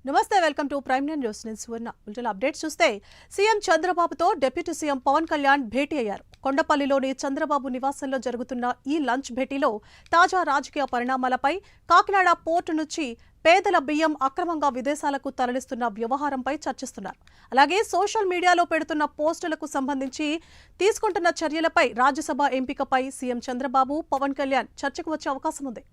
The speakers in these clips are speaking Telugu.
నమస్తే welcome to prime nine news. నేను సువర్ణ. బులెటిన్ అప్డేట్స్ చూస్తే సీఎం చంద్రబాబుతో డిప్యూటీ సీఎం పవన్ కళ్యాణ్ భేటీ అయ్యారు. కొండపల్లిలోని చంద్రబాబు నివాసంలో జరుగుతున్న ఈ లంచ్ భేటీలో తాజా రాజకీయ పరిణామాలపై, కాకినాడ పోర్టు నుంచి పేదల బియ్యం అక్రమంగా విదేశాలకు తరలిస్తున్న వ్యవహారంపై చర్చిస్తున్నారు. అలాగే సోషల్ మీడియాలో పెడుతున్న పోస్టులకు సంబంధించి తీసుకుంటున్న చర్యలపై, రాజ్యసభ ఎంపికపై సీఎం చంద్రబాబు, పవన్ కళ్యాణ్ చర్చకు వచ్చే అవకాశం ఉంది.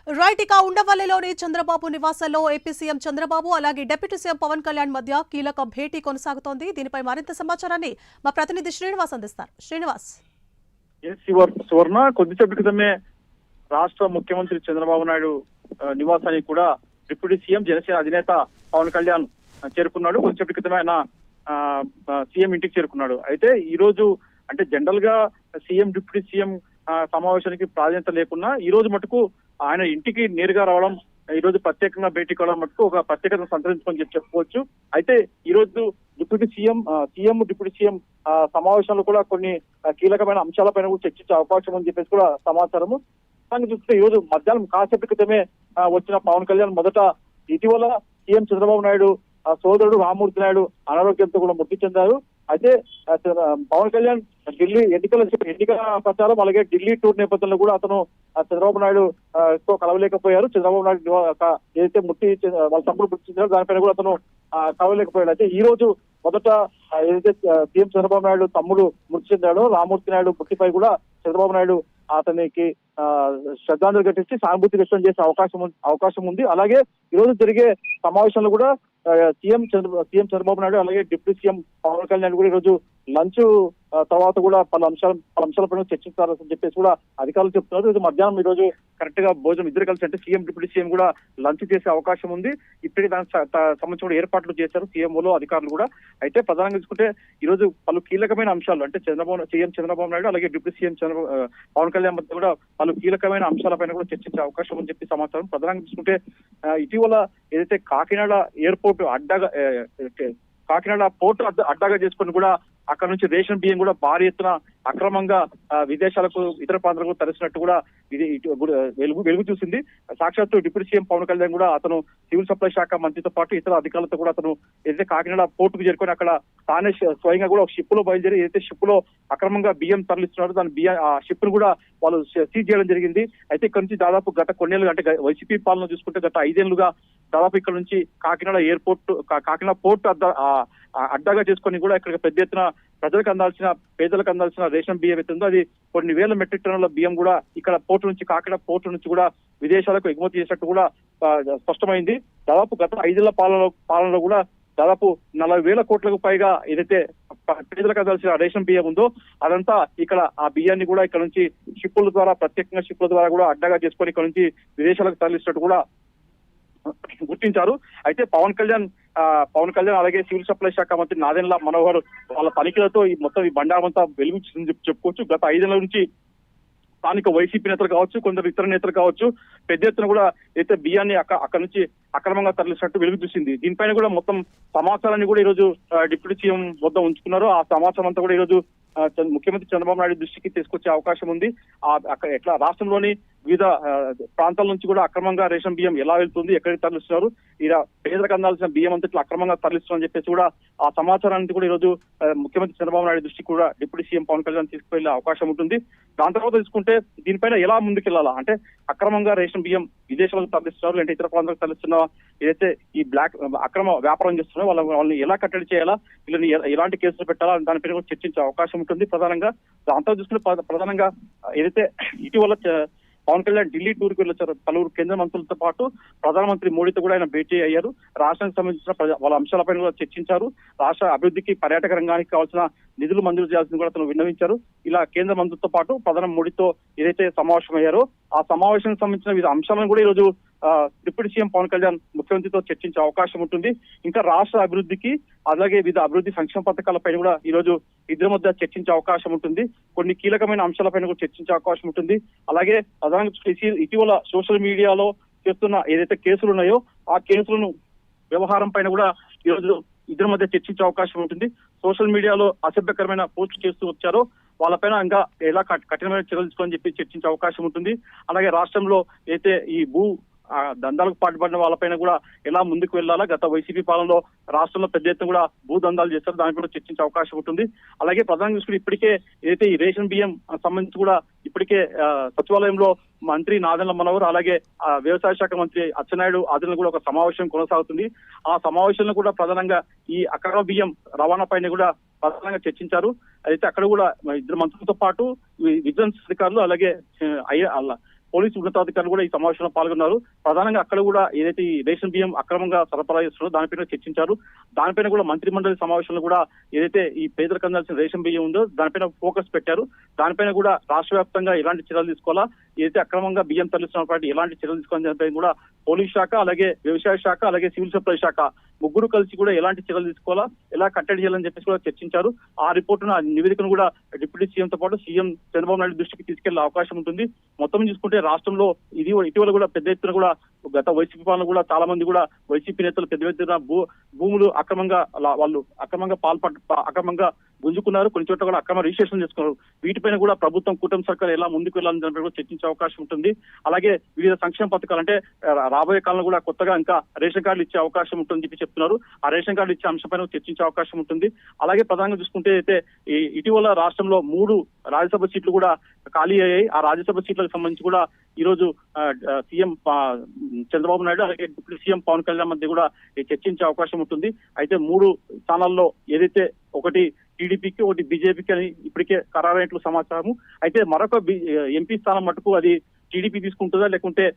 రైట్, ఇక ఉండవల్లిలోని చంద్రబాబు నివాసంలో ఏపీ సీఎం చంద్రబాబు అలాగే డిప్యూటీ సీఎం పవన్ కళ్యాణ్ మధ్య కీలక భేటీ కొనసాగుతోంది. దీనిపై మరింత సమాచారాన్ని మా ప్రతినిధి శ్రీనివాస్ అందిస్తారు. శ్రీనివాస్. సువర్ణ, కొద్దిసేపటి క్రితమే రాష్ట్ర ముఖ్యమంత్రి చంద్రబాబు నాయుడు నివాసానికి కూడా డిప్యూటీ సీఎం జనసేన అధినేత పవన్ కళ్యాణ్ చేరుకున్నాడు. కొద్దిసేపటి క్రితమే ఆయన సీఎం ఇంటికి చేరుకున్నాడు. అయితే ఈ రోజు అంటే జనరల్ గా సీఎం డిప్యూటీ సీఎం సమావేశానికి ప్రాధాన్యత లేకున్నా ఈ రోజు మటుకు ఆయన ఇంటికి నేరుగా రావడం, ఈ రోజు ప్రత్యేకంగా భేటీ కావడం మటుకు ఒక ప్రత్యేకతను సంతరించుకొని చెప్పుకోవచ్చు. అయితే ఈ రోజు డిప్యూటీ సీఎం డిప్యూటీ సీఎం సమావేశంలో కూడా కొన్ని కీలకమైన అంశాలపైన కూడా చర్చించే అవకాశం అని చెప్పేసి కూడా సమాచారము. దాన్ని చూస్తే ఈ రోజు మధ్యాహ్నం కాసేపటి క్రితమే వచ్చిన పవన్ కళ్యాణ్ మొదట ఇటీవల సీఎం చంద్రబాబు నాయుడు సోదరుడు రామ్మూర్తి నాయుడు అనారోగ్యంతో కూడా మృతి చెందారు. అయితే పవన్ కళ్యాణ్ ఢిల్లీ ఎన్నికల ప్రచారం అలాగే ఢిల్లీ టూర్ నేపథ్యంలో కూడా అతను చంద్రబాబు నాయుడు తో కలవలేకపోయారు. చంద్రబాబు నాయుడు ఏదైతే వాళ్ళ తమ్ముడు మృతి చెందారో దానిపైన కూడా అతను కలవలేకపోయాడు. అయితే ఈ రోజు మొదట ఏదైతే సీఎం చంద్రబాబు నాయుడు తమ్ముడు మృతి చెందాడో రామ్మూర్తి నాయుడు మృతిపై కూడా చంద్రబాబు నాయుడు అతనికి శ్రద్ధాంజలి ఘటించి సానుభూతి వ్యక్తం చేసే అవకాశం ఉంది. అలాగే ఈ రోజు జరిగే సమావేశంలో కూడా సీఎం చంద్రబాబు నాయుడు అలాగే డిప్యూటీ సీఎం పవన్ కళ్యాణ్ కూడా ఈ రోజు లంచ్ తర్వాత కూడా పలు అంశాలపైన చర్చిస్తారని చెప్పేసి కూడా అధికారులు చెప్తున్నారు. ఈరోజు మధ్యాహ్నం ఈ రోజు కరెక్ట్ గా భోజనం ఇద్దరు కలిసి అంటే సీఎం డిప్యూటీ సీఎం కూడా లంచ్ చేసే అవకాశం ఉంది. ఇప్పటికే దానికి సంబంధించిన ఏర్పాట్లు చేశారు సీఎంఓలో అధికారులు కూడా. అయితే ప్రధానంగా చూసుకుంటే ఈ రోజు పలు కీలకమైన అంశాలు అంటే సీఎం చంద్రబాబు నాయుడు అలాగే డిప్యూటీ సీఎం పవన్ కళ్యాణ్ మధ్య కూడా పలు కీలకమైన అంశాలపైన కూడా చర్చించే అవకాశం అని చెప్పి సమాచారం. ప్రధానంగా చూసుకుంటే ఇటీవల ఏదైతే కాకినాడ ఎయిర్పోర్ట్ కాకినాడ పోర్టు అడ్డాగా చేసుకుని కూడా అక్కడ నుంచి రేషన్ బియ్యం కూడా భారీ ఎత్తున అక్రమంగా విదేశాలకు ఇతర ప్రాంతాలకు తరలిసినట్టు కూడా వెలుగు చూసింది. సాక్షాత్తు డిప్యూటీ సీఎం పవన్ కళ్యాణ్ కూడా అతను సివిల్ సప్లై శాఖ మంత్రితో పాటు ఇతర అధికారులతో కూడా అతను ఏదైతే కాకినాడ పోర్టుకు చేరుకొని అక్కడ తానే స్వయంగా కూడా ఒక షిప్ లో బయలుదేరి ఏదైతే షిప్ లో అక్రమంగా బియ్యం తరలిస్తున్నారో దాని ఆ షిప్ ను కూడా వాళ్ళు సీజ్ చేయడం జరిగింది. అయితే ఇక్కడ నుంచి దాదాపు గత కొన్నేళ్ళు అంటే వైసీపీ పాలన చూసుకుంటే గత 5 ఏళ్లుగా దాదాపు ఇక్కడ నుంచి కాకినాడ పోర్టు అడ్డాగా చేసుకొని కూడా ఇక్కడ పెద్ద ఎత్తున పేదలకు అందాల్సిన రేషన్ బియ్యం అయితే ఉందో అది కొన్ని వేల మెట్రిక్ టన్నుల బియ్యం కూడా ఇక్కడ కాకినాడ పోర్టు నుంచి కూడా విదేశాలకు ఎగుమతి చేసినట్టు కూడా స్పష్టమైంది. దాదాపు గత 5 ఏళ్ల పాలనలో కూడా దాదాపు 40,000 కోట్లకు పైగా ఏదైతే పేదలకు అందాల్సిన రేషన్ బియ్యం ఉందో అదంతా ఇక్కడ ఆ బియ్యాన్ని కూడా ఇక్కడ నుంచి ప్రత్యేకంగా షిప్పుల ద్వారా కూడా అడ్డాగా చేసుకొని ఇక్కడ నుంచి విదేశాలకు తరలిస్తున్నట్టు కూడా గుర్తించారు. అయితే పవన్ కళ్యాణ్ అలాగే సివిల్ సప్లై శాఖ మంత్రి నాదెండ్ల మనోహర్ వాళ్ళ తనిఖీలతో ఈ బండారమంతా వెలుగుచ్చిందని చెప్పుకోవచ్చు. గత 5 ఏళ్ల నుంచి స్థానిక వైసీపీ నేతలు కావచ్చు, కొందరు ఇతర నేతలు కావచ్చు, పెద్ద ఎత్తున కూడా అయితే బియ్యాన్ని అక్కడ నుంచి అక్రమంగా తరలిసినట్టు వెలుగు చూసింది. దీనిపైన కూడా మొత్తం సమాచారాన్ని కూడా ఈ రోజు డిప్యూటీ సీఎం వద్ద ఉంచుకున్నారు. ఆ సమాచారం అంతా కూడా ఈ రోజు ముఖ్యమంత్రి చంద్రబాబు నాయుడు దృష్టికి తీసుకొచ్చే అవకాశం ఉంది. అక్కడ ఎట్లా రాష్ట్రంలోని వివిధ ప్రాంతాల నుంచి కూడా అక్రమంగా రేషన్ బియ్యం ఎలా వెళ్తుంది, ఎక్కడికి తరలిస్తున్నారు, ఇలా పేదలకు అందాల్సిన బియ్యం అంతట్లో అక్రమంగా తరలిస్తున్నారని చెప్పేసి కూడా ఆ సమాచారాన్ని కూడా ఈ రోజు ముఖ్యమంత్రి చంద్రబాబు నాయుడు దృష్టికి కూడా డిప్యూటీ సీఎం పవన్ కళ్యాణ్ తీసుకువెళ్లే అవకాశం ఉంటుంది. దాని తర్వాత తీసుకుంటే దీనిపైన ఎలా ముందుకెళ్లాలా అంటే అక్రమంగా రేషన్ బియ్యం విదేశాలకు తరలిస్తున్నారు, లేదంటే ఇతర ప్రాంతాలకు తరలిస్తున్న ఏదైతే ఈ బ్లాక్ అక్రమ వ్యాపారం చేస్తున్నారో వాళ్ళని ఎలా కట్టడి చేయాలా, వీళ్ళని ఎలాంటి కేసులు పెట్టాలా దానిపైన కూడా చర్చించే అవకాశం ఉంటుంది. ప్రధానంగా దాంతో చూసుకుంటే ప్రధానంగా ఏదైతే ఇటీవల పవన్ కళ్యాణ్ ఢిల్లీ టూర్ కి వెళ్ళొచ్చారు. పలువురు కేంద్ర మంత్రులతో పాటు ప్రధానమంత్రి మోడీతో కూడా ఆయన భేటీ అయ్యారు. రాష్ట్రానికి సంబంధించిన వాళ్ళ అంశాలపైన కూడా చర్చించారు. రాష్ట్ర అభివృద్ధికి, పర్యాటక రంగానికి కావాల్సిన నిధులు మంజూరు చేయాల్సింది కూడా అతను విన్నవించారు. ఇలా కేంద్ర మంత్రులతో పాటు ప్రధాని మోడీతో ఏదైతే సమావేశమయ్యారో ఆ సమావేశానికి సంబంధించిన వివిధ అంశాలను కూడా ఈరోజు డిప్యూటీ సీఎం పవన్ కళ్యాణ్ ముఖ్యమంత్రితో చర్చించే అవకాశం ఉంటుంది. ఇంకా రాష్ట్ర అభివృద్ధికి అలాగే వివిధ అభివృద్ధి సంక్షేమ పథకాలపైన కూడా ఈ రోజు ఇద్దరి మధ్య చర్చించే అవకాశం ఉంటుంది. కొన్ని కీలకమైన అంశాలపైన కూడా చర్చించే అవకాశం ఉంటుంది. అలాగే ప్రధానంగా ఇటీవల సోషల్ మీడియాలో చేస్తున్న ఏదైతే కేసులు ఉన్నాయో ఆ కేసులను వ్యవహారం పైన కూడా ఈ రోజు ఇద్దరి మధ్య చర్చించే అవకాశం ఉంటుంది. సోషల్ మీడియాలో అసభ్యకరమైన పోస్టులు చేస్తూ వచ్చారో వాళ్ళపైన ఇంకా ఎలా కఠినమైన చర్యలు తీసుకోవాలని చెప్పి చర్చించే అవకాశం ఉంటుంది. అలాగే రాష్ట్రంలో అయితే ఈ దందాలకు పాటుపడిన వాళ్ళపైన కూడా ఎలా ముందుకు వెళ్లాలా, గత వైసీపీ పాలనలో రాష్ట్రంలో పెద్ద ఎత్తున కూడా దందాలు చేస్తారు, దాని కూడా చర్చించే అవకాశం ఉంటుంది. అలాగే ప్రధాన చూసుకుని ఇప్పటికే ఏదైతే ఈ రేషన్ బియ్యం సంబంధించి కూడా ఇప్పటికే సచివాలయంలో మంత్రి నాదెండ్ల మనోహర్ అలాగే వ్యవసాయ శాఖ మంత్రి అచ్చెన్నాయుడు ఆధ్వర్యంలో కూడా ఒక సమావేశం కొనసాగుతుంది. ఆ సమావేశంలో కూడా ప్రధానంగా ఈ అక్రమ బియ్యం రవాణా పైన కూడా ప్రధానంగా చర్చించారు. అయితే అక్కడ కూడా ఇద్దరు మంత్రులతో పాటు విజిలెన్స్ అధికారులు అలాగే పోలీసు ఉన్నతాధికారులు కూడా ఈ సమావేశంలో పాల్గొన్నారు. ప్రధానంగా అక్కడ కూడా ఏదైతే ఈ రేషన్ బియ్యం అక్రమంగా సరఫరా చేస్తున్నారో దానిపైన చర్చించారు. దానిపైన కూడా మంత్రి మండలి సమావేశంలో కూడా ఏదైతే ఈ పేదలకు అందాల్సిన రేషన్ బియ్యం ఉందో దానిపైన ఫోకస్ పెట్టారు. దానిపైన కూడా రాష్ట్ర వ్యాప్తంగా ఎలాంటి చర్యలు తీసుకోవాలా, ఏదైతే అక్రమంగా బియ్యం తరలిస్తున్నటువంటి ఎలాంటి చర్యలు తీసుకోవాలని దానిపైన కూడా పోలీస్ శాఖ అలాగే వ్యవసాయ శాఖ అలాగే సివిల్ సప్లై శాఖ ముగ్గురు కలిసి కూడా ఎలాంటి చర్యలు తీసుకోవాలా, ఎలా కట్టడి చేయాలని చెప్పేసి కూడా చర్చించారు. ఆ రిపోర్టును ఆ నివేదికను కూడా డిప్యూటీ సీఎంతో పాటు సీఎం చంద్రబాబు నాయుడు దృష్టికి తీసుకెళ్లే అవకాశం ఉంటుంది. మొత్తం చూసుకుంటే రాష్ట్రంలో ఇటీవల కూడా పెద్ద ఎత్తున కూడా గత వైసీపీ పాలన కూడా చాలా మంది కూడా వైసీపీ నేతలు పెద్ద ఎత్తున భూములు అక్రమంగా వాళ్ళు అక్రమంగా గుంజుకున్నారు. కొన్ని చోట్ల కూడా అక్రమ రిజిస్ట్రేషన్ చేసుకున్నారు. వీటిపైన కూడా ప్రభుత్వం కూటమి సర్కార్ ఎలా ముందుకు వెళ్ళాలని దానిపై కూడా చర్చించే అవకాశం ఉంటుంది. అలాగే వివిధ సంక్షేమ పథకాలు అంటే రాబోయే కాలంలో కూడా కొత్తగా ఇంకా రేషన్ కార్డులు ఇచ్చే అవకాశం ఉంటుందని చెప్పి చెప్తున్నారు. ఆ రేషన్ కార్డు ఇచ్చే అంశంపైన చర్చించే అవకాశం ఉంటుంది. అలాగే ప్రధానంగా చూసుకుంటే అయితే ఇటీవల రాష్ట్రంలో 3 రాజ్యసభ సీట్లు కూడా ఖాళీ అయ్యాయి. ఆ రాజ్యసభ సీట్లకు సంబంధించి కూడా ఈ రోజు సీఎం చంద్రబాబు నాయుడు అలాగే డిప్యూటీ సీఎం పవన్ కళ్యాణ్ మధ్య కూడా చర్చించే అవకాశం ఉంటుంది. అయితే 3 స్థానాల్లో ఏదైతే ఒకటి టీడీపీకి ఒకటి బీజేపీకి అని ఇప్పటికే ఖరారైనట్లు సమాచారము. అయితే మరొక ఎంపీ స్థానం మటుకు అది టీడీపీ తీసుకుంటుందా లేకుంటే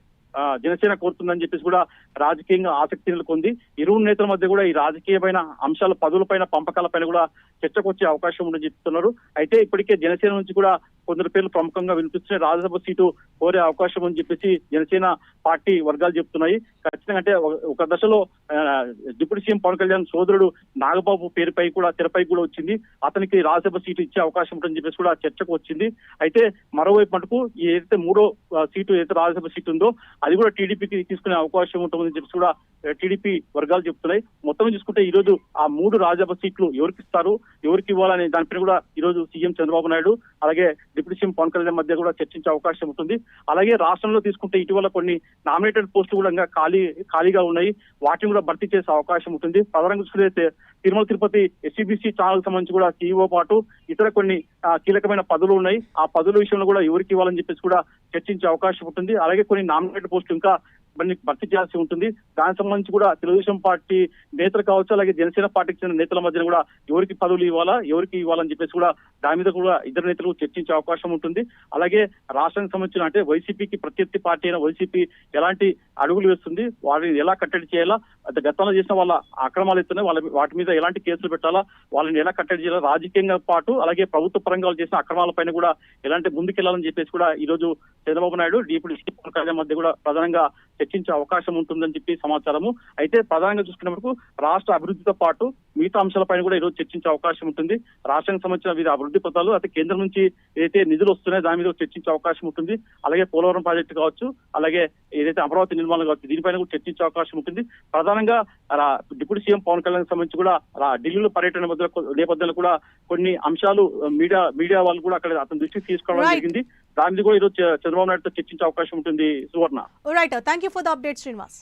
జనసేన కోరుతుందని చెప్పేసి కూడా రాజకీయంగా ఆసక్తి నెలకొంది. ఇరువురు నేతల మధ్య కూడా ఈ రాజకీయమైన అంశాల పదవులపైన పంపకాలపైన కూడా చర్చకు వచ్చే అవకాశం ఉందని చెప్తున్నారు. అయితే ఇప్పటికే జనసేన నుంచి కూడా కొందరు పేర్లు ప్రముఖంగా వినిపిస్తున్నాయి. రాజ్యసభ సీటు కోరే అవకాశం అని చెప్పేసి జనసేన పార్టీ వర్గాలు చెప్తున్నాయి. ఖచ్చితంగా అంటే ఒక దశలో డిప్యూటీ సీఎం పవన్ కళ్యాణ్ సోదరుడు నాగబాబు పేరుపై కూడా తెరపై కూడా వచ్చింది. అతనికి రాజ్యసభ సీటు ఇచ్చే అవకాశం ఉంటుందని చెప్పేసి కూడా చర్చకు వచ్చింది. అయితే మరోవైపు మటుకు ఏదైతే 3వ సీటు ఏదైతే రాజ్యసభ సీటు ఉందో అది కూడా టీడీపీకి తీసుకునే అవకాశం ఉంటుందని చెప్పేసి కూడా టీడీపీ వర్గాలు చెప్తున్నాయి. మొత్తం చూసుకుంటే ఈ రోజు ఆ 3 రాజ్యసభ సీట్లు ఎవరికి ఇస్తారు, ఎవరికి ఇవ్వాలనే దానిపైన కూడా ఈ రోజు సీఎం చంద్రబాబు నాయుడు అలాగే డిప్యూటీ సీఎం పవన్ కళ్యాణ్ మధ్య కూడా చర్చించే అవకాశం ఉంటుంది. అలాగే రాష్ట్రంలో తీసుకుంటే ఇటీవల కొన్ని నామినేటెడ్ పోస్టులు కూడా ఇంకా ఖాళీగా ఉన్నాయి. వాటిని కూడా భర్తీ చేసే అవకాశం ఉంటుంది. ప్రధానంగా చూసుకుంటే తిరుమల తిరుపతి ఎస్సీబీసీ ఛానల్ సంబంధించి కూడా సీఈఓ పాటు ఇతర కొన్ని కీలకమైన పదవులు ఉన్నాయి. ఆ పదవుల విషయంలో కూడా ఎవరికి ఇవ్వాలని చెప్పేసి కూడా చర్చించే అవకాశం ఉంటుంది. అలాగే కొన్ని నామినేటెడ్ పోస్టులు ఇంకా భర్తీ చేయాల్సి ఉంటుంది. దానికి సంబంధించి కూడా తెలుగుదేశం పార్టీ నేతలు కావచ్చు అలాగే జనసేన పార్టీకి చెందిన నేతల మధ్యన కూడా ఎవరికి పదవులు ఇవ్వాలా ఎవరికి ఇవ్వాలని చెప్పేసి కూడా దాని మీద కూడా ఇద్దరు నేతలు చర్చించే అవకాశం ఉంటుంది. అలాగే రాష్ట్రానికి సంబంధించిన అంటే వైసీపీకి ప్రత్యర్థి పార్టీ అయిన వైసీపీ ఎలాంటి అడుగులు వేస్తుంది, వారిని ఎలా కట్టడి చేయాలా, గతంలో చేసిన వాళ్ళ అక్రమాలు ఎత్తున్నాయి వాటి మీద ఎలాంటి కేసులు పెట్టాలా, వాళ్ళని ఎలా కట్టడి చేయాలా, రాజకీయంగా పాటు అలాగే ప్రభుత్వ పరంగా చేసిన అక్రమాలపైన కూడా ఎలాంటి ముందుకెళ్లాలని చెప్పేసి కూడా ఈ రోజు చంద్రబాబు నాయుడు డిప్యూటీ సీఎం కళ్యాణ్ మధ్య కూడా ప్రధానంగా చర్చించే అవకాశం ఉంటుందని చెప్పి సమాచారము. అయితే ప్రధానంగా చూసుకునే వరకు రాష్ట్ర అభివృద్ధితో పాటు మిగతా అంశాలపైన కూడా ఈరోజు చర్చించే అవకాశం ఉంటుంది. రాష్ట్రానికి సంబంధించిన వివిధ అభివృద్ధి పథకాలు అయితే కేంద్రం నుంచి ఏదైతే నిధులు వస్తున్నాయో దాని మీద చర్చించే అవకాశం ఉంటుంది. అలాగే పోలవరం ప్రాజెక్టు కావచ్చు అలాగే ఏదైతే అమరావతి నిర్మాణం కావచ్చు దీనిపైన కూడా చర్చించే అవకాశం ఉంటుంది. ప్రధానంగా డిప్యూటీ సీఎం పవన్ కళ్యాణ్ సంబంధించి కూడా ఢిల్లీలో పర్యటన నేపథ్యంలో కూడా కొన్ని అంశాలు మీడియా వాళ్ళు కూడా అక్కడ అతని దృష్టికి తీసుకోవడం జరిగింది. దాని మీద కూడా ఈరోజు చంద్రబాబు నాయుడుతో చర్చించే అవకాశం ఉంటుంది. Suvarna. Right, thank you for the update Srinivas.